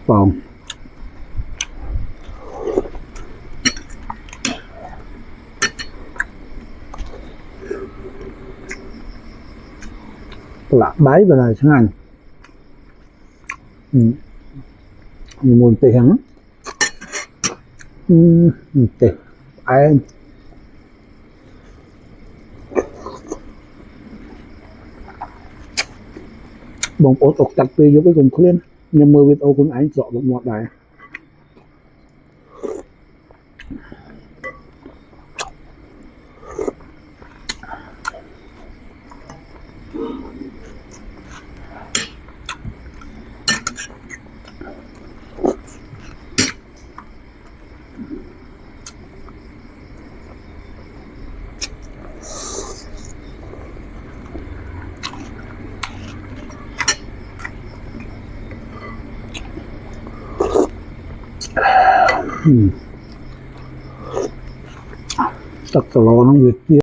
ปองปลาใบไปเลยช่างมีมูลเปียงเตะไอ้บงโอ๊ตอกจัดปียกไปcùngเคลื่อนnhưng mơ việt ô cũng ảnh dọn một ngọt này chắc là lo nó việc kia